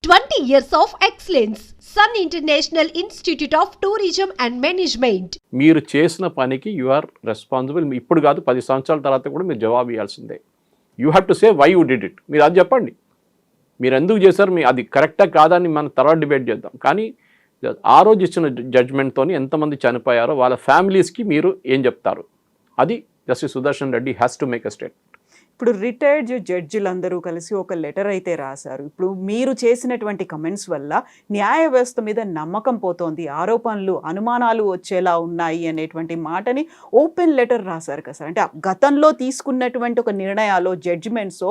20 years of excellence. Sun International Institute of Tourism and Management. మీరు చేసిన పనికి you are responsible. ఇప్పుడు కాదు 10 సంవత్సరాల తర్వాత కూడా మీరు జవాబు ఇవ్వాల్సిందే. You have to say why you did it. మీరు అది చెప్పండి, మీరు ఎందుకు చేశారు, మీ అది కరెక్టా కాదా అని మనం తర్వాత డిబేట్ చేద్దాం. కానీ ఆ రోజు ఇచ్చిన జడ్జ్మెంట్తో ఎంతమంది చనిపోయారో వాళ్ళ ఫ్యామిలీస్కి మీరు ఏం చెప్తారు? అది justice Sudarshan Reddy has to make a statement. ఇప్పుడు రిటైర్డ్ జడ్జిలందరూ కలిసి ఒక లెటర్ అయితే రాశారు. ఇప్పుడు మీరు చేసినటువంటి కమెంట్స్ వల్ల న్యాయ వ్యవస్థ మీద నమ్మకం పోతోంది, ఆరోపణలు అనుమానాలు వచ్చేలా ఉన్నాయి అనేటువంటి మాటని ఓపెన్ లెటర్ రాశారు కదా సార్. అంటే గతంలో తీసుకున్నటువంటి ఒక నిర్ణయాలు జడ్జిమెంట్స్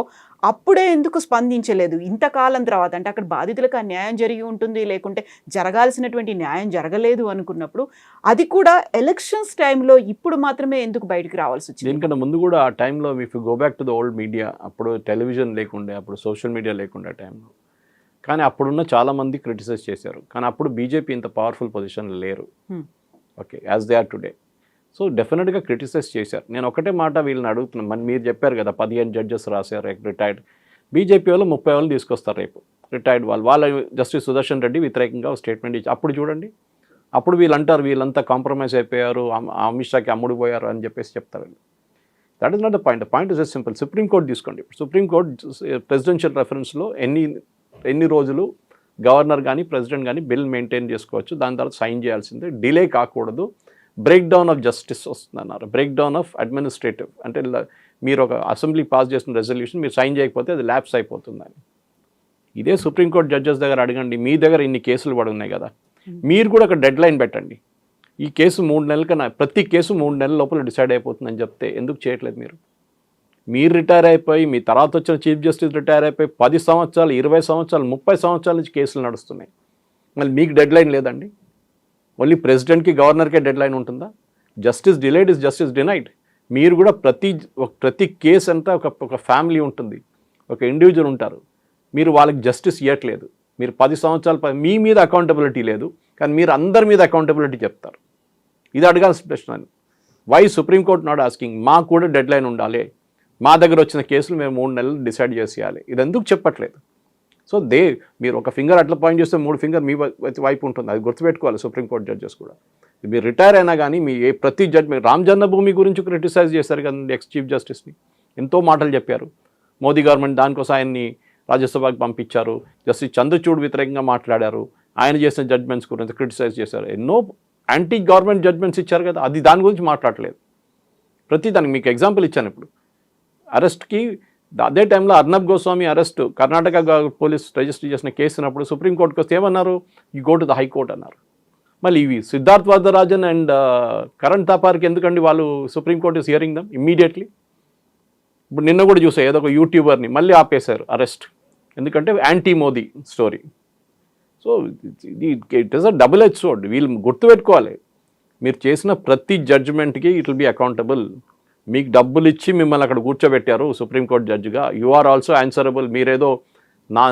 అప్పుడే ఎందుకు స్పందించలేదు ఇంతకాలం తర్వాత? అంటే అక్కడ బాధితులకు ఆ న్యాయం జరిగి ఉంటుంది, లేకుంటే జరగాల్సినటువంటి న్యాయం జరగలేదు అనుకున్నప్పుడు అది కూడా ఎలక్షన్స్ టైంలో ఇప్పుడు మాత్రమే ఎందుకు బయటికి రావాల్సి వచ్చింది? దీనికన్నా ముందు కూడా ఆ టైంలో if you go back to the old media, అప్పుడు టెలివిజన్ లేకుండే, అప్పుడు సోషల్ మీడియా లేకుండే టైంలో, కానీ అప్పుడున్న చాలామంది క్రిటిసైజ్ చేశారు. కానీ అప్పుడు బీజేపీ ఇంత పవర్ఫుల్ పొజిషన్ లేరు, okay, as they are today. So డెఫినెట్గా క్రిటిసైజ్ చేశారు. నేను ఒకటే మాట వీళ్ళని అడుగుతున్నాను, మరి మీరు చెప్పారు కదా 15 జడ్జెస్ రాశారు రిటైర్డ్. బీజేపీ వాళ్ళు 30 వాళ్ళు తీసుకొస్తారు రేపు రిటైర్డ్ వాళ్ళ జస్టిస్ సుదర్శన్ రెడ్డి వ్యతిరేకంగా స్టేట్మెంట్ ఇచ్చి అప్పుడు చూడండి, అప్పుడు వీళ్ళు అంటారు వీళ్ళంతా కాంప్రమైజ్ అయిపోయారు, అమిత్ షాకి అమ్ముడుపోయారు అని చెప్పేసి చెప్తారు. That is not the point. The point is very simple. Supreme court తీసుకోండి. సుప్రీంకోర్టు ప్రెసిడెన్షియల్ రెఫరెన్స్లో ఎన్ని రోజులు గవర్నర్ కానీ ప్రెసిడెంట్ కానీ బిల్ మెయింటైన్ చేసుకోవచ్చు, దాని తర్వాత సైన్ చేయాల్సిందే, డిలే కాకూడదు. బ్రేక్ డౌన్ ఆఫ్ జస్టిస్ వస్తుందన్నారు, బ్రేక్ డౌన్ ఆఫ్ అడ్మినిస్ట్రేటివ్, అంటే మీరు ఒక అసెంబ్లీ పాస్ చేసిన రెజల్యూషన్ మీరు సైన్ చేయకపోతే అది ల్యాప్స్ అయిపోతుందని. ఇదే సుప్రీంకోర్టు జడ్జెస్ దగ్గర అడగండి, మీ దగ్గర ఇన్ని కేసులు పడి ఉన్నాయి కదా, మీరు కూడా ఒక డెడ్ లైన్ పెట్టండి. ఈ కేసు 3 నెలల కన్నా, ప్రతి కేసు 3 నెలల లోపల డిసైడ్ అయిపోతుందని చెప్తే ఎందుకు చేయట్లేదు? మీరు రిటైర్ అయిపోయి, మీ తర్వాత వచ్చిన చీఫ్ జస్టిస్ రిటైర్ అయిపోయి 10 సంవత్సరాలు 20 సంవత్సరాలు 30 సంవత్సరాల నుంచి కేసులు నడుస్తున్నాయి. మళ్ళీ మీకు డెడ్ లైన్ లేదండి. ఓన్లీ ప్రెసిడెంట్కి గవర్నర్కే డెడ్ లైన్ ఉంటుందా? Justice delayed is justice denied. మీరు కూడా ప్రతి కేసు అంతా ఒక ఫ్యామిలీ ఉంటుంది, ఒక ఇండివిజువల్ ఉంటారు. మీరు వాళ్ళకి జస్టిస్ ఇవ్వట్లేదు. మీరు 10 సంవత్సరాలు మీ మీద అకౌంటబిలిటీ లేదు, కానీ మీరు అందరి మీద అకౌంటబిలిటీ చెప్తారు. ఇది అడగాల్సిన ప్రశ్న. Why supreme court not asking? మాకు కూడా డెడ్ లైన్ ఉండాలి, మా దగ్గర వచ్చిన కేసులు మేము 3 నెలలు డిసైడ్ చేసేయాలి. ఇది ఎందుకు చెప్పట్లేదు? సో మీరు ఒక ఫింగర్ అట్లా పాయింట్ చేస్తే 3 ఫింగర్ మీ వైపు ఉంటుంది. అది గుర్తుపెట్టుకోవాలి సుప్రీంకోర్టు జడ్జెస్ కూడా. మీరు రిటైర్ అయినా కానీ మీ ప్రతి జడ్జ్, మీరు రామ్ జన్మభూమి గురించి క్రిటిసైజ్ చేశారు కదండి ఎక్స్ చీఫ్ జస్టిస్ని, ఎంతో మాటలు చెప్పారు. మోదీ గవర్నమెంట్ దానికోసం ఆయన్ని రాజ్యసభకు పంపించారు. జస్టిస్ చంద్రచూడ్ వ్యతిరేకంగా మాట్లాడారు, ఆయన చేసిన జడ్జ్మెంట్స్ గురించి క్రిటిసైజ్ చేశారు. ఎన్నో యాంటీ గవర్నమెంట్ జడ్జ్మెంట్స్ ఇచ్చారు కదా, అది దాని గురించి మాట్లాడలేదు. ప్రతి దానికి మీకు ఎగ్జాంపుల్ ఇచ్చాను. ఇప్పుడు అరెస్ట్కి అదే టైంలో Arnab Goswami arrest Karnataka police register చేసిన కేసు ఉన్నప్పుడు సుప్రీంకోర్టుకి వస్తే ఏమన్నారు? You go to the high court అన్నారు. మళ్ళీ ఇవి సిద్ధార్థ్ వరదరాజన్ అండ్ కరణ్ థాపార్కి ఎందుకండి వాళ్ళు supreme court is hearing them immediately? ఇప్పుడు నిన్న కూడా చూసా ఏదో ఒక యూట్యూబర్ని మళ్ళీ ఆపేశారు అరెస్ట్, ఎందుకంటే anti Modi story. So it is a double edge sword. వీళ్ళు గుర్తుపెట్టుకోవాలి, మీరు చేసిన ప్రతి జడ్జిమెంట్కి ఇట్ విల్ బీ అకౌంటబుల్. మీకు డబ్బులు ఇచ్చి మిమ్మల్ని అక్కడ కూర్చోబెట్టారు సుప్రీంకోర్టు జడ్జిగా, యు ఆర్ ఆల్సో ఆన్సరబుల్. మీరేదో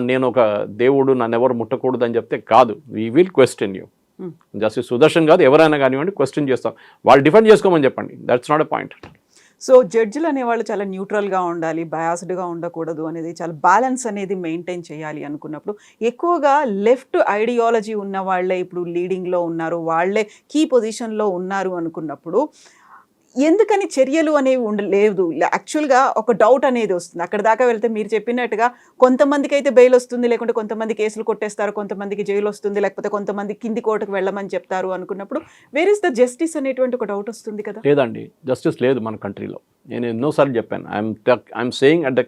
నేను ఒక దేవుడు, నన్ను ఎవరు ముట్టకూడదు అని చెప్తే కాదు. We will question you. Justice Sudarshan కాదు, ఎవరైనా కానివ్వండి క్వశ్చన్ చేస్తాం. వాళ్ళు డిఫెండ్ చేసుకోమని చెప్పండి, that's not a point. So జడ్జిలు అనేవాళ్ళు చాలా న్యూట్రల్గా ఉండాలి, బయాస్డ్గా ఉండకూడదు అనేది, చాలా బ్యాలెన్స్ అనేది మెయింటైన్ చేయాలి అనుకున్నప్పుడు ఎక్కువగా లెఫ్ట్ ఐడియాలజీ ఉన్న వాళ్ళే ఇప్పుడు లీడింగ్లో ఉన్నారు, వాళ్ళే కీ పొజిషన్లో ఉన్నారు అనుకున్నప్పుడు ఎందుకని చర్యలు అనేవి ఉండలేదు? యాక్చువల్గా ఒక డౌట్ అనేది వస్తుంది. అక్కడ దాకా వెళ్తే మీరు చెప్పినట్టుగా కొంతమందికి అయితే బెయిల్ వస్తుంది, లేకుంటే కొంతమంది కేసులు కొట్టేస్తారు, కొంతమందికి జైలు వస్తుంది, లేకపోతే కొంతమంది కింది కోర్టుకు వెళ్ళమని చెప్తారు అనుకున్నప్పుడు వేర్ ఇస్ ద జస్టిస్ అనేటువంటి ఒక డౌట్ వస్తుంది కదా. లేదండి, జస్టిస్ లేదు మన కంట్రీలో. నేను ఎన్నోసార్లు చెప్పాను, I'm saying at the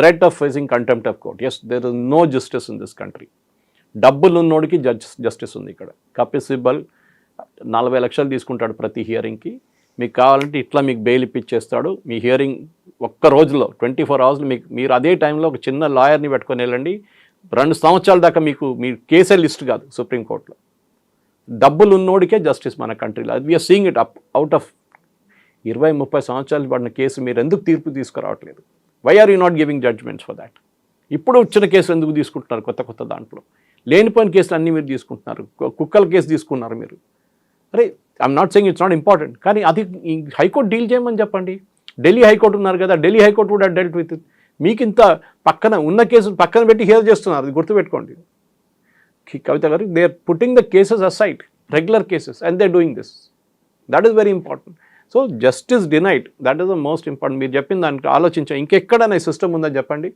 threat of facing contempt of court. Yes, there is no justice in this country. డబ్బులు ఉన్నోడికి జస్టిస్ ఉంది ఇక్కడ. కపిల్ సిబ్బల్ 40 లక్షలు తీసుకుంటాడు ప్రతి హియరింగ్కి. మీకు కావాలంటే ఇట్లా మీకు బెయిల్ ఇప్పించేస్తాడు. మీ హియరింగ్ ఒక్క రోజులో 24 అవర్స్లో మీరు అదే టైంలో ఒక చిన్న లాయర్ని పెట్టుకొని వెళ్ళండి, 2 సంవత్సరాల దాకా మీ కేసే లిస్ట్ కాదు సుప్రీంకోర్టులో. డబ్బులు ఉన్నోడికే జస్టిస్ మన కంట్రీలో. We are seeing it out of 20-30 సంవత్సరాలు పడిన కేసు మీరు ఎందుకు తీర్పు తీసుకురావట్లేదు? Why are you not giving judgements for that? ఇప్పుడు వచ్చిన కేసులు ఎందుకు తీసుకుంటున్నారు? కొత్త దాంట్లో లేనిపోయిన కేసులు అన్నీ మీరు తీసుకుంటున్నారు. కుక్కల కేసు తీసుకున్నారు మీరు. అరే, I'm not saying it's not important, కానీ అది హైకోర్టు డీల్ చేయమని చెప్పండి. ఢిల్లీ హైకోర్టు ఉన్నారు కదా, ఢిల్లీ హైకోర్టు కూడా డెల్ట్ విత్ ఇట్. మీకు ఇంత పక్కన ఉన్న కేసులు పక్కన పెట్టి హియర్ చేస్తున్నారు, అది గుర్తుపెట్టుకోండి కవిత గారు. They are putting the cases aside, regular cases, and they are doing this. That is very important. So justice denied, that is the most important. మీరు చెప్పిన దానికి ఆలోచించాం, ఇంకెక్కడైనా సిస్టమ్ ఉందని చెప్పండి.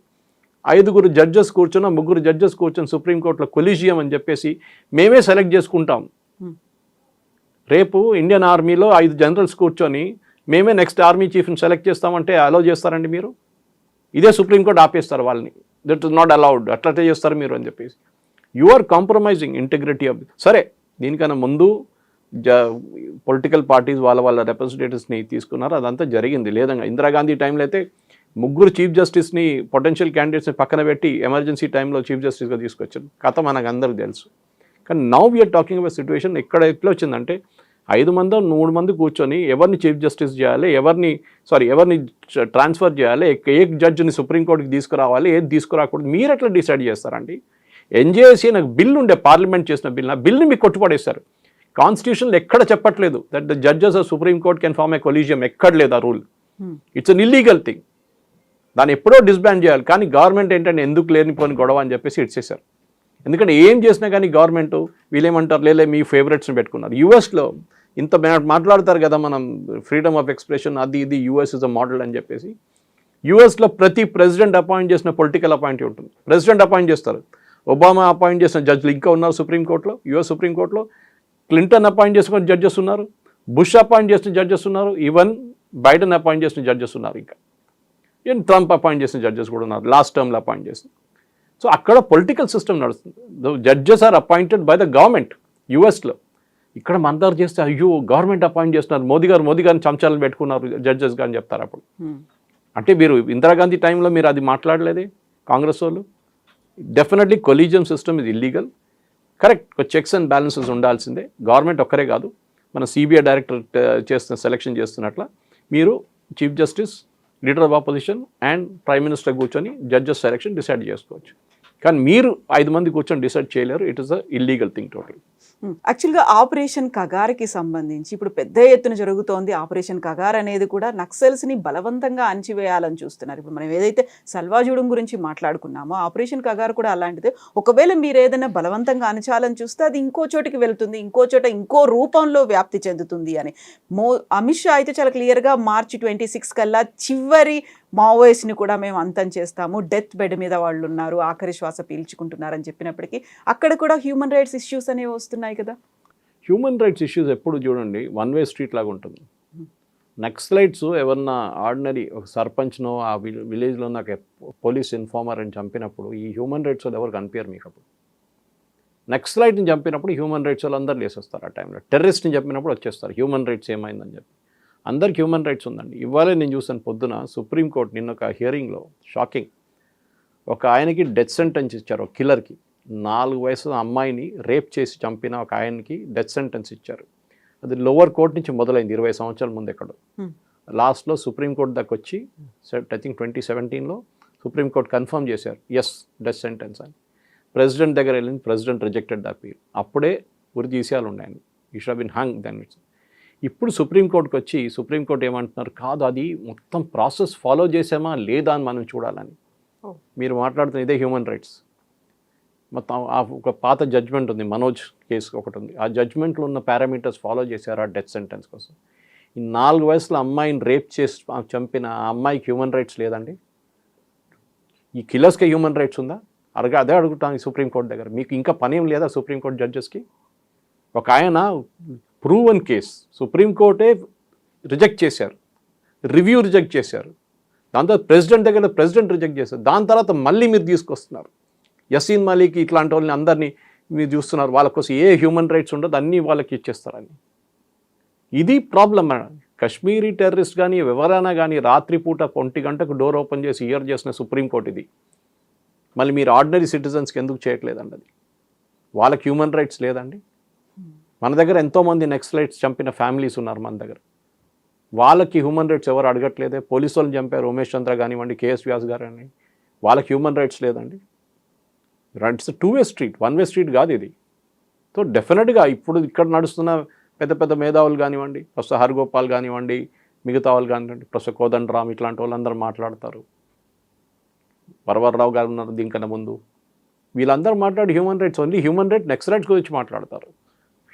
5 జడ్జెస్ కూర్చున్న 3 జడ్జెస్ కూర్చొని సుప్రీంకోర్టులో కొలీజియం అని చెప్పేసి మేమే సెలెక్ట్ చేసుకుంటాం. రేపు ఇండియన్ ఆర్మీలో 5 జనరల్స్ కూర్చొని మేమే నెక్స్ట్ ఆర్మీ చీఫ్ని సెలెక్ట్ చేస్తామంటే అలౌ చేస్తారండి మీరు? ఇదే సుప్రీంకోర్టు ఆపేస్తారు వాళ్ళని. దట్ ఇస్ నాట్ అలౌడ్, అట్లా చేస్తారు మీరు అని చెప్పేసి. You are compromising integrity of. సరే, దీనికన్నా ముందు పొలిటికల్ పార్టీస్ వాళ్ళ రిప్రజెంటేటివ్స్ని తీసుకున్నారు, అదంతా జరిగింది. లేదంగా ఇందిరాగాంధీ టైంలో అయితే 3 చీఫ్ జస్టిస్ని పొటెన్షియల్ క్యాండిడేట్స్ని పక్కన పెట్టి ఎమర్జెన్సీ టైంలో చీఫ్ జస్టిస్గా తీసుకొచ్చారు. కథ మనకు అందరికి తెలుసు. కానీ now we're talking about situation ఎక్కడ ఎట్లా వచ్చిందంటే 5 మందో 3 మంది కూర్చొని ఎవరిని చీఫ్ జస్టిస్ చేయాలి, ఎవరిని ట్రాన్స్ఫర్ చేయాలి, ఏ జడ్జిని సుప్రీంకోర్టుకి తీసుకురావాలి, ఏది తీసుకురాకూడదు మీరు ఎట్లా డిసైడ్ చేస్తారండి? ఎన్జేఎస్సీ నాకు బిల్ ఉండే, పార్లమెంట్ చేసిన బిల్, ఆ బిల్ని మీకు కొట్టుపడేస్తారు. కాన్స్టిట్యూషన్లో ఎక్కడ చెప్పట్లేదు that the judges of supreme court can form a collegium, ఎక్కడ లేదు ఆ rule. It's an illegal thing. దాన్ని ఎప్పుడో డిస్బ్యాన్ చేయాలి. కానీ గవర్నమెంట్ ఏంటంటే ఎందుకు లేనిపోని గొడవ అని చెప్పేసి ఇచ్చేసారు. ఎందుకంటే ఏం చేసినా కానీ గవర్నమెంట్ వీళ్ళేమంటారు, లేలే మీ ఫేవరెట్స్ని పెట్టుకున్నారు. యూఎస్లో ఇంత మాట్లాడతారు కదా మనం ఫ్రీడమ్ ఆఫ్ ఎక్స్ప్రెషన్, అది ఇది యూఎస్ ఇస్ అ మోడల్ అని చెప్పేసి. యూఎస్లో ప్రతి ప్రెసిడెంట్ అపాయింట్ చేసిన పొలిటికల్ అపాయింటీ ఉంటుంది. ప్రెసిడెంట్ అపాయింట్ చేస్తారు. ఒబామా అపాయింట్ చేసిన జడ్జిలు ఇంకా ఉన్నారు సుప్రీంకోర్టులో, యూఎస్ సుప్రీంకోర్టులో. క్లింటన్ అపాయింట్ చేసుకున్న జడ్జెస్ ఉన్నారు, బుష్ అపాయింట్ చేసిన జడ్జెస్ ఉన్నారు, ఈవెన్ బైడెన్ అపాయింట్ చేసిన జడ్జెస్ ఉన్నారు, ఇంకా ఈవెన్ ట్రంప్ అపాయింట్ చేసిన జడ్జెస్ కూడా ఉన్నారు, లాస్ట్ టర్మ్లో అపాయింట్ చేసిన. సో అక్కడ పొలిటికల్ సిస్టమ్ నడుస్తుంది. Judges are appointed by the government యూఎస్లో. ఇక్కడ మన దగ్గర చేస్తే అయ్యో గవర్నమెంట్ అపాయింట్ చేస్తున్నారు, మోదీ గారిని చంచాలను పెట్టుకున్నారు జడ్జెస్ అని చెప్తారు. అప్పుడు అంటే మీరు ఇందిరాగాంధీ టైంలో మీరు అది మాట్లాడలేదే కాంగ్రెస్ వాళ్ళు? డెఫినెట్లీ కొలీజియం సిస్టమ్ ఇది illegal. Correct, checks and balances ఉండాల్సిందే. గవర్నమెంట్ ఒక్కరే కాదు, మన సిబిఐ డైరెక్టర్ సెలెక్షన్ చేస్తున్నట్ల మీరు chief justice, leader of opposition and prime minister కూర్చొని జడ్జెస్ సెలెక్షన్ డిసైడ్ చేసుకోవచ్చు. కానీ మీరు 5 మంది కూర్చొని డిసైడ్ చేయలేరు. It is a illegal thing total. యాక్చువల్గా ఆపరేషన్ కగార్కి సంబంధించి ఇప్పుడు పెద్ద ఎత్తున జరుగుతోంది. ఆపరేషన్ కగార్ అనేది కూడా నక్సల్స్ని బలవంతంగా అణచివేయాలని చూస్తున్నారు. ఇప్పుడు మనం ఏదైతే సల్వాజూడం గురించి మాట్లాడుకున్నామో ఆపరేషన్ కగార్ కూడా అలాంటిదే. ఒకవేళ మీరు ఏదైనా బలవంతంగా అణచాలని చూస్తే అది ఇంకో చోటికి వెళ్తుంది, ఇంకో చోట ఇంకో రూపంలో వ్యాప్తి చెందుతుంది అని అమిత్ షా అయితే చాలా క్లియర్గా మార్చి 26 కల్లా చివరి మావోయిస్ట్ని కూడా మేము అంతం చేస్తాము, డెత్ బెడ్ మీద వాళ్ళు ఉన్నారు, ఆఖరి శ్వాస పీల్చుకుంటున్నారని చెప్పినప్పటికీ అక్కడ కూడా హ్యూమన్ రైట్స్ ఇష్యూస్ అనేవి వస్తున్నాయి కదా. హ్యూమన్ రైట్స్ ఇష్యూస్ ఎప్పుడు చూడండి వన్ వే స్ట్రీట్ లాగా ఉంటుంది. నక్సలైట్స్ ఎవరన్నా ఆర్డినరీ ఒక సర్పంచ్నో ఆ విలేజ్లో నాకు పోలీస్ ఇన్ఫార్మర్ అని చంపినప్పుడు ఈ హ్యూమన్ రైట్స్ వాళ్ళు ఎవరు కనిపించారు మీకు. అప్పుడు నక్సలైట్ని చంపినప్పుడు హ్యూమన్ రైట్స్ వాళ్ళు అందరు లేసేస్తారు. ఆ టైంలో టెర్రరిస్ట్ని చంపినప్పుడు వచ్చేస్తారు హ్యూమన్ రైట్స్ ఏమైందని చెప్పి. అందరికి హ్యూమన్ రైట్స్ ఉందండి. ఇవాళ నేను చూసాను పొద్దున సుప్రీంకోర్టు నిన్న ఒక హియరింగ్లో షాకింగ్, ఒక ఆయనకి డెత్ సెంటెన్స్ ఇచ్చారు. ఒక కిల్లర్కి 4 వయసు అమ్మాయిని రేప్ చేసి చంపిన ఒక ఆయనకి డెత్ సెంటెన్స్ ఇచ్చారు. అది లోవర్ కోర్ట్ నుంచి మొదలైంది 20 సంవత్సరాల ముందు ఎక్కడో. లాస్ట్లో సుప్రీంకోర్టు దాకా వచ్చి ఐ థింక్ 2017లో సుప్రీంకోర్టు కన్ఫర్మ్ చేశారు ఎస్ డెత్ సెంటెన్స్ అని. ప్రెసిడెంట్ దగ్గర వెళ్ళింది, ప్రెసిడెంట్ రిజెక్టెడ్ ద అపీల్. అప్పుడే ఉరి తీసేయాలి ఉన్నాయని, you should been hung then. ఇప్పుడు సుప్రీంకోర్టుకి వచ్చి సుప్రీంకోర్టు ఏమంటున్నారు, కాదు అది మొత్తం ప్రాసెస్ ఫాలో చేసామా లేదా అని మనం చూడాలని. మీరు మాట్లాడుతున్న ఇదే హ్యూమన్ రైట్స్. మొత్తం ఒక పాత జడ్జ్మెంట్ ఉంది, మనోజ్ కేసు ఒకటి ఉంది. ఆ జడ్జ్మెంట్లో ఉన్న పారామీటర్స్ ఫాలో చేశారు ఆ డెత్ సెంటెన్స్ కోసం. ఈ 4 వయసుల అమ్మాయిని రేప్ చేసి చంపిన ఆ అమ్మాయికి హ్యూమన్ రైట్స్ లేదండి. ఈ కిల్లర్స్కి హ్యూమన్ రైట్స్ ఉందా? అదే అడుగుతాను ఈ సుప్రీంకోర్టు దగ్గర. మీకు ఇంకా పనేం లేదా సుప్రీంకోర్టు జడ్జెస్కి? ఒక ఆయన ప్రూవన్ కేస్ సుప్రీంకోర్టే రిజెక్ట్ చేశారు, రివ్యూ రిజెక్ట్ చేశారు. దాని తర్వాత ప్రెసిడెంట్ దగ్గర ప్రెసిడెంట్ రిజెక్ట్ చేశారు. దాని తర్వాత మళ్ళీ మీరు తీసుకొస్తున్నారు యసీన్ మలీక్ ఇట్లాంటి వాళ్ళని అందరినీ మీరు చూస్తున్నారు. వాళ్ళ కోసం ఏ హ్యూమన్ రైట్స్ ఉండదు, అన్నీ వాళ్ళకి ఇచ్చేస్తారని. ఇది ప్రాబ్లం. కశ్మీరీ టెర్రరిస్ట్ కానీ ఎవరైనా కానీ రాత్రిపూట 1 గంటకు డోర్ ఓపెన్ చేసి హియర్ చేసిన సుప్రీంకోర్టు ఇది. మళ్ళీ మీరు ఆర్డినరీ సిటిజన్స్కి ఎందుకు చేయట్లేదండి? అది వాళ్ళకి హ్యూమన్ రైట్స్ లేదండి. మన దగ్గర ఎంతోమంది నక్సలైట్స్ చంపిన ఫ్యామిలీస్ ఉన్నారు మన దగ్గర. వాళ్ళకి హ్యూమన్ రైట్స్ ఎవరు అడగట్లేదే. పోలీసు వాళ్ళని చంపారు, ఉమేష్ చంద్ర కానివ్వండి, కేఎస్ వ్యాస్ గారు అని, వాళ్ళకి హ్యూమన్ రైట్స్ లేదండి. It's 2 way street, 1 way street కాదు ఇది. సో డెఫినెట్గా ఇప్పుడు ఇక్కడ నడుస్తున్న పెద్ద పెద్ద మేధావులు కానివ్వండి, ప్రొఫెసర్ హర్గోపాల్ కానివ్వండి, మిగతా వాళ్ళు కానివ్వండి, ప్రొఫెసర్ కోదండరామ్, ఇట్లాంటి వాళ్ళందరూ మాట్లాడతారు. వరవరరావు గారు ఉన్నారు దీనికన్నా ముందు. వీళ్ళందరూ మాట్లాడి human rights, only human right next rights గురించి మాట్లాడతారు.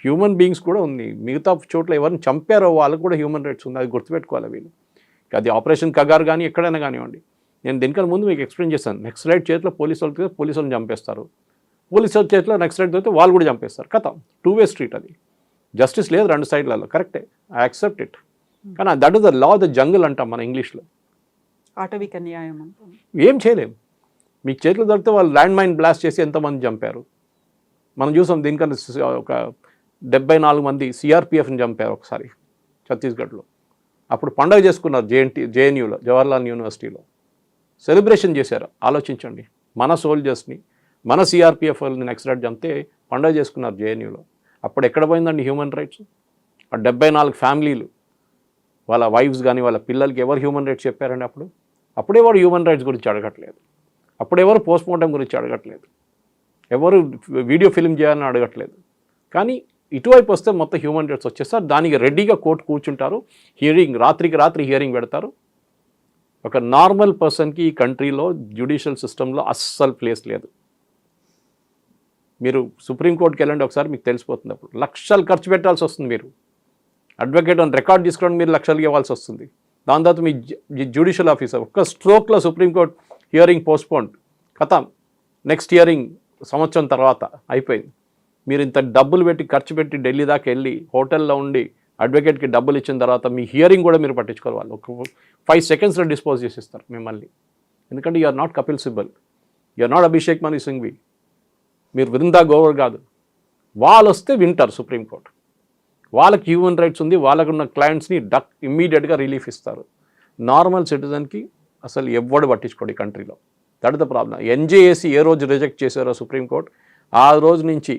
హ్యూమన్ బీయింగ్స్ కూడా ఉంది, మిగతా చోట్ల ఎవరిని చంపారో వాళ్ళకు కూడా హ్యూమన్ రైట్స్ ఉంది, అది గుర్తుపెట్టుకోవాలి వీళ్ళు. అది ఆపరేషన్ కగార్ కానీ ఎక్కడైనా కానివ్వండి. నేను దీనికన్నా ముందు మీకు ఎక్స్ప్లెయిన్ చేశాను, నెక్స్ట్ రైట్ చేతిలో పోలీసులను చంపేస్తారు, పోలీసుల చేతిలో నెక్స్ట్ రైట్ అయితే వాళ్ళు కూడా చంపేస్తారు. కథ 2-way స్ట్రీట్. అది జస్టిస్ లేదు రెండు సైడ్లలో, కరెక్టే, ఐ యాక్సెప్ట్ ఇట్. కానీ that is the law of the jungle అంటాం మన ఇంగ్లీష్లో. ఆటవిక న్యాయం అంటాం. ఏం చేయలేం, మీకు చేతులు దొరికితే వాళ్ళు ల్యాండ్ మైన్ బ్లాస్ట్ చేసి ఎంతమంది చంపారు మనం చూసాం. దీనికన్నా ఒక 74 మంది సిఆర్పిఎఫ్ని చంపారు ఒకసారి ఛత్తీస్గఢ్లో. అప్పుడు పండగ చేసుకున్నారు జేఎన్యూలో, జవహర్లాల్ యూనివర్సిటీలో సెలబ్రేషన్ చేశారు. ఆలోచించండి, మన సోల్జర్స్ని, మన సిఆర్పిఎఫ్ వాళ్ళని నెక్స్ట్ రైట్ చంపితే పండగ చేసుకున్నారు జేఎన్యూలో. అప్పుడు ఎక్కడ పోయిందండి హ్యూమన్ రైట్స్? ఆ 74 ఫ్యామిలీలు, వాళ్ళ వైఫ్స్ కానీ వాళ్ళ పిల్లలకి ఎవరు హ్యూమన్ రైట్స్ చెప్పారండి? అప్పుడెవరు హ్యూమన్ రైట్స్ గురించి అడగట్లేదు, అప్పుడెవరు పోస్ట్మార్టం గురించి అడగట్లేదు, ఎవరు వీడియో ఫిల్మ్ చేయాలని అడగట్లేదు. కానీ ఇటువైపు వస్తే మొత్తం హ్యూమన్ రైట్స్ వచ్చేస్తారు. దానికి రెడీగా కోర్టు కూర్చుంటారు, హియరింగ్ రాత్రికి రాత్రి హియరింగ్ పెడతారు. ఒక నార్మల్ పర్సన్కి ఈ కంట్రీలో జ్యుడిషియల్ సిస్టంలో అస్సలు ప్లేస్ లేదు. మీరు సుప్రీంకోర్టుకి వెళ్ళండి ఒకసారి, మీకు తెలిసిపోతుంది. అప్పుడు లక్షలు ఖర్చు పెట్టాల్సి వస్తుంది. మీరు అడ్వకేట్ అని రికార్డ్ తీసుకోవడం మీరు లక్షలు ఇవ్వాల్సి వస్తుంది. దాని తర్వాత మీ జ్యుడిషియల్ ఆఫీసర్ ఒక్క స్ట్రోక్లో సుప్రీంకోర్టు హియరింగ్ పోస్ట్పోన్, కథం, నెక్స్ట్ హియరింగ్ సంవత్సరం తర్వాత అయిపోయింది. మీరు ఇంత డబ్బులు పెట్టి ఖర్చు పెట్టి ఢిల్లీ దాకా వెళ్ళి హోటల్లో ఉండి అడ్వకేట్కి డబ్బులు ఇచ్చిన తర్వాత మీ హియరింగ్ కూడా మీరు పట్టించుకోవాలి. వాళ్ళు ఒక 5 సెకండ్స్లో డిస్పోజ్ చేసిస్తారు మిమ్మల్ని. ఎందుకంటే you are not Kapil Sibal, you are not Abhishek Manu Singhvi, మీరు వృందా గోవర్ కాదు. వాళ్ళు వస్తే వింటారు సుప్రీంకోర్టు, వాళ్ళకి హ్యూమన్ రైట్స్ ఉంది, వాళ్ళకున్న క్లయింట్స్ని ఇమ్మీడియట్గా రిలీఫ్ ఇస్తారు. నార్మల్ సిటిజన్కి అసలు ఎవ్వడు పట్టించుకోడు ఈ కంట్రీలో. That is the problem. NJAC ఏ రోజు రిజెక్ట్ చేశారో సుప్రీంకోర్టు, ఆ రోజు నుంచి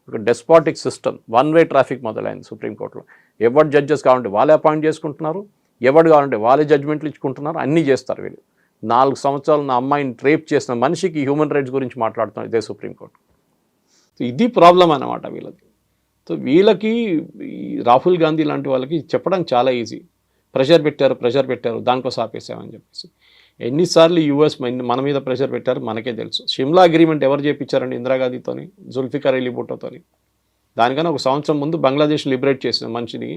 ఒక డెస్పాటిక్ సిస్టమ్, 1-way ట్రాఫిక్ మొదలైంది సుప్రీంకోర్టులో. ఎవరు జడ్జెస్ కావాలంటే వాళ్ళే అపాయింట్ చేసుకుంటున్నారు, ఎవరు కావాలంటే వాళ్ళే జడ్జ్మెంట్లు ఇచ్చుకుంటున్నారు, అన్నీ చేస్తారు వీళ్ళు. 4 సంవత్సరాలు నా అమ్మాయిని రేప్ చేసిన మనిషికి హ్యూమన్ రైట్స్ గురించి మాట్లాడుతున్నారు ఇదే సుప్రీంకోర్టు. సో ఇది ప్రాబ్లం అన్నమాట వీళ్ళది. సో వీళ్ళకి రాహుల్ గాంధీ లాంటి వాళ్ళకి చెప్పడానికి చాలా ఈజీ. ప్రెషర్ పెట్టారు దానికోసం ఆపేసామని చెప్పేసి. ఎన్నిసార్లు యూఎస్ మన మీద ప్రెషర్ పెట్టారు మనకే తెలుసు. షిమ్లా అగ్రిమెంట్ ఎవరు చేయించారండి? ఇందిరాగాంధీతోని, జుల్ఫికర్ అలీ భుట్టోతోని. దానికన్నా ఒక సంవత్సరం ముందు బంగ్లాదేశ్ లిబరేట్ చేసిన మనిషిని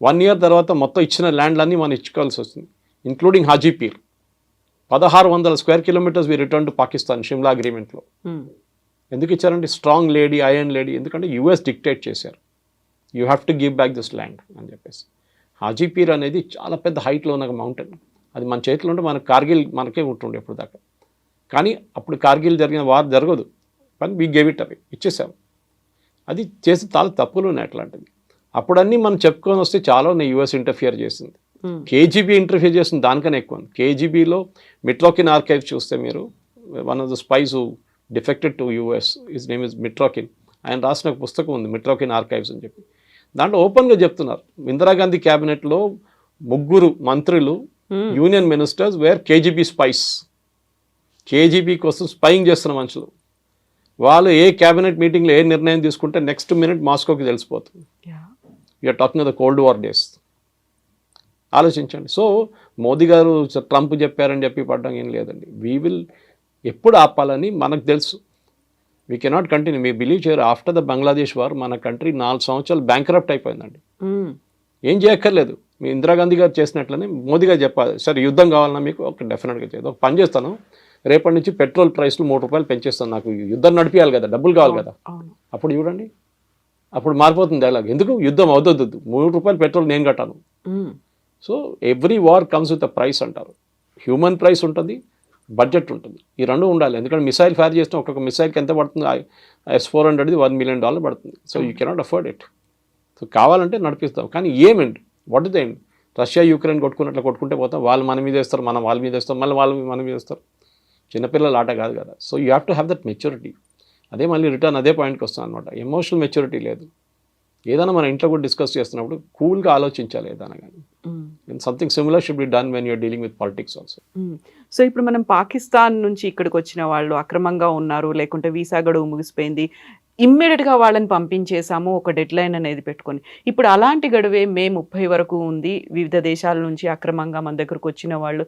1 year తర్వాత మొత్తం ఇచ్చిన ల్యాండ్లన్నీ మనం ఇచ్చుకోవాల్సి వస్తుంది, including Haji Pir. 1600 square kilometers we return to Pakistan Shimla అగ్రిమెంట్లో. ఎందుకు ఇచ్చారంటే స్ట్రాంగ్ లేడీ, ఐరన్ లేడీ, ఎందుకంటే యూఎస్ డిక్టేట్ చేశారు, you have to give back this land అని చెప్పేసి. హాజీపీర్ అనేది చాలా పెద్ద హైట్లో ఉన్న మౌంటైన్. అది మన చేతిలో ఉంటే మన కార్గిల్ మనకే ఉంటుండే ఇప్పుడు దాకా. కానీ అప్పుడు కార్గిల్ జరిగిన వార్ జరగదు, కానీ వీ గేవ్ ఇట్ అవి, ఇచ్చేసాం. అది చేసి చాలా తప్పులు ఉన్నాయి అట్లాంటిది. అప్పుడన్నీ మనం చెప్పుకొని వస్తే చాలా ఉన్నాయి. యూఎస్ ఇంటర్ఫియర్ చేసింది, కేజీబీ ఇంటర్ఫియర్ చేసింది దానికన్నా ఎక్కువ. కేజీబీలో మిట్రోకిన్ ఆర్కైవ్ చూస్తే మీరు, one of the spice who defected to US, his name is మిట్రోకిన్. ఆయన రాసిన ఒక పుస్తకం ఉంది మిట్రోకిన్ ఆర్కైవ్స్ అని చెప్పి. దాంట్లో ఓపెన్గా చెప్తున్నారు, ఇందిరాగాంధీ క్యాబినెట్లో 3 మంత్రులు union ministers were KGB spies. KGB కోసం స్పైయింగ్ చేస్తున్న మనుషులు. వాళ్ళు ఏ క్యాబినెట్ మీటింగ్లో ఏ నిర్ణయం తీసుకుంటే నెక్స్ట్ మినిట్ మాస్కోకి తెలిసిపోతుంది. You're talking of the cold war days. ఆలోచించండి. సో మోదీ గారు ట్రంప్ చెప్పారని చెప్పి పడ్డం ఏం లేదండి. వీ విల్ ఎప్పుడు ఆపాలని మనకు తెలుసు. We cannot continue. మీరు బిలీవ్ చేయరు, ఆఫ్టర్ ద బంగ్లాదేశ్ వార్ మన కంట్రీ 4 సంవత్సరాలు బ్యాంక్రప్ట్ అయిపోయిందండి. ఏం చేయక్కర్లేదు, మీ ఇందిరాగాంధీ గారు చేసినట్లనే మోదీ గారు చెప్పాలి, సరే యుద్ధం కావాలన్నా మీకు ఒక డెఫినెట్గా చేయదు, ఒక పని చేస్తాను, రేపటి నుంచి పెట్రోల్ ప్రైస్లు 3 రూపాయలు పెంచేస్తాను, నాకు యుద్ధం నడిపించాలి కదా, డబ్బులు కావాలి కదా. అప్పుడు చూడండి, అప్పుడు మారిపోతుంది డైలాగ్. ఎందుకు యుద్ధం అవద్దొద్దు, 3 రూపాయలు పెట్రోల్ నేను కట్టాను. So every war comes with a price అంటారు. హ్యూమన్ ప్రైస్ ఉంటుంది, బడ్జెట్ ఉంటుంది, ఈ 2 ఉండాలి. ఎందుకంటే మిసైల్ ఫైర్ చేస్తే ఒక్కొక్క మిసైల్కి ఎంత పడుతుంది? S-400ది $1 million పడుతుంది. So you cannot afford it. So కావాలంటే నడిపిస్తాం, కానీ ఏమండి, what is the end? Russia Ukraine కొట్టుకున్నట్లు కొట్టుకుంటే పోతాం, వాళ్ళు మన మీద వేస్తారు, మనం వాళ్ళ మీద వేస్తాం, మళ్ళీ వాళ్ళు మన మీద వేస్తారు. చిన్నపిల్లల ఆట కాదు కదా. So you have to have that maturity. అదే మళ్ళీ రిటర్న్ అదే పాయింట్కి వస్తాం అనమాట. ఎమోషనల్ మెచ్యూరిటీ లేదు. ఏదైనా మన ఇంట్లో కూడా డిస్కస్ చేస్తున్నప్పుడు కూల్గా ఆలోచించాలి ఏదైనా కానీ. Something similar should be done when you're dealing with politics also. So ఇప్పుడు మనం పాకిస్తాన్ నుంచి ఇక్కడికి వచ్చిన వాళ్ళు అక్రమంగా ఉన్నారు, లేకుంటే వీసా గడువు ముగిసిపోయింది, ఇమ్మీడియట్గా వాళ్ళని పంపించేసాము ఒక డెడ్ లైన్ అనేది పెట్టుకొని. ఇప్పుడు అలాంటి గడువే మే 30 వరకు ఉంది. వివిధ దేశాల నుంచి అక్రమంగా మన దగ్గరకు వచ్చిన వాళ్ళు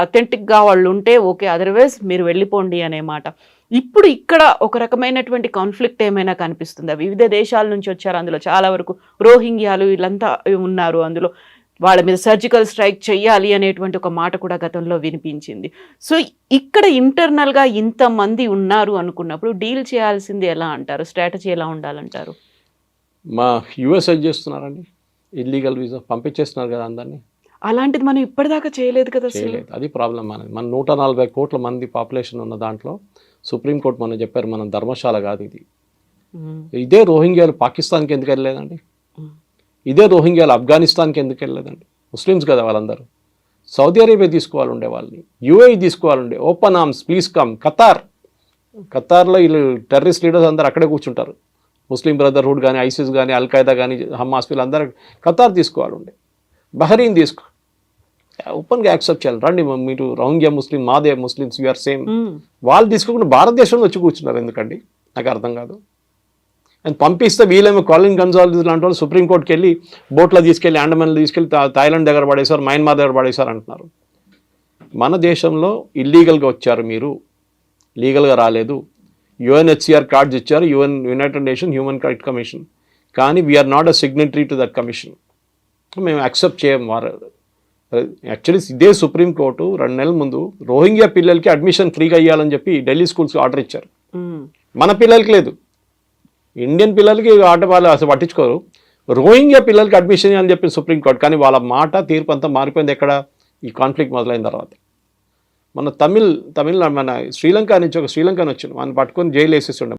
అథెంటిక్గా వాళ్ళు ఉంటే ఓకే, అదర్వైజ్ మీరు వెళ్ళిపోండి అనే మాట. ఇప్పుడు ఇక్కడ ఒక రకమైనటువంటి కాన్ఫ్లిక్ట్ ఏమైనా కనిపిస్తుందా? వివిధ దేశాల నుంచి వచ్చారు, అందులో చాలా వరకు రోహింగ్యాలు వీళ్ళంతా ఉన్నారు. అందులో వాళ్ళ మీద సర్జికల్ స్ట్రైక్ చెయ్యాలి అనేటువంటి ఒక మాట కూడా గతంలో వినిపించింది. సో ఇక్కడ ఇంటర్నల్గా ఇంతమంది ఉన్నారు అనుకున్నప్పుడు డీల్ చేయాల్సింది ఎలా అంటారు? స్ట్రాటజీ ఎలా ఉండాలంటారు? మా యూఎస్ చేస్తున్నారండి, ఇల్లీగల్ వీసా పంపించేస్తున్నారు కదా అందరినీ. అలాంటిది మనం ఇప్పటిదాకా చేయలేదు కదా. చేయలేదు, అది ప్రాబ్లం. మన 140 కోట్ల మంది పాపులేషన్ ఉన్న దాంట్లో సుప్రీంకోర్టు మనం చెప్పారు మనం ధర్మశాల కాదు ఇది. ఇదే రోహింగ్యాలు పాకిస్తాన్కి ఎందుకు వెళ్ళలేదండి? ఇదే రోహింగ్యాలు ఆఫ్ఘనిస్తాన్కి ఎందుకు వెళ్ళలేదండి? ముస్లిమ్స్ కదా వాళ్ళందరూ. సౌదీ అరేబియా తీసుకోవాలి ఉండే వాళ్ళని, యూఏఈ తీసుకోవాలి ఉండే. Open arms please come. ఖతార్లో వీళ్ళు టెర్రరిస్ట్ లీడర్స్ అందరూ అక్కడే కూర్చుంటారు. ముస్లిం బ్రదర్హుడ్ కానీ, ఐసిస్ కానీ, అల్ఖైదా కానీ, హమాస్ వీళ్ళందరూ ఖతార్ తీసుకోవాలి ఉండే. బహరీన్ తీసుకో, ఓపెన్గా యాక్సెప్ట్ చేయాలి. రండి మీరు రోహింగ్యా ముస్లిం, మాదే ముస్లిమ్స్, యూఆర్ సేమ్. వాళ్ళు తీసుకోకుండా భారతదేశంలో వచ్చి కూర్చున్నారు ఎందుకండి? నాకు అర్థం కాదు. అండ్ పంపిస్తే వీళ్ళేమో కాలిన్ గన్జాల్స్ లాంటి వాళ్ళు సుప్రీంకోర్టుకి వెళ్ళి బోట్లో తీసుకెళ్ళి, అండమాన్లో తీసుకెళ్ళి థాయిలాండ్ దగ్గర పడేశారు, మయన్మార్ దగ్గర పడేశారు అంటున్నారు. మన దేశంలో ఇల్లీగల్గా వచ్చారు, మీరు లీగల్గా రాలేదు. యుఎన్హెచ్సిఆర్ కార్డ్స్ ఇచ్చారు, United Nation Human Right Commission, కానీ we are not a signatory to that commission. మేము యాక్సెప్ట్ చేయం. వారు యాక్చువల్లీ ఇదే సుప్రీంకోర్టు 2 నెలల ముందు రోహింగ్యా పిల్లలకి అడ్మిషన్ ఫ్రీగా ఇవ్వాలని చెప్పి ఢిల్లీ స్కూల్స్కి ఆర్డర్ ఇచ్చారు. మన పిల్లలకి లేదు. ఇండియన్ పిల్లలకి ఆట వాళ్ళు అసలు పట్టించుకోరు. రోహింగ్యా పిల్లలకి అడ్మిషన్ అని చెప్పి సుప్రీంకోర్టు, కానీ వాళ్ళ మాట తీర్పు అంతా మారిపోయింది ఎక్కడ? ఈ కాన్ఫ్లిక్ట్ మొదలైన తర్వాత. మన తమిళనాడు, మన శ్రీలంక నుంచి ఒక శ్రీలంకని వచ్చింది, మనం పట్టుకొని జైలు వేసేస్తుండే.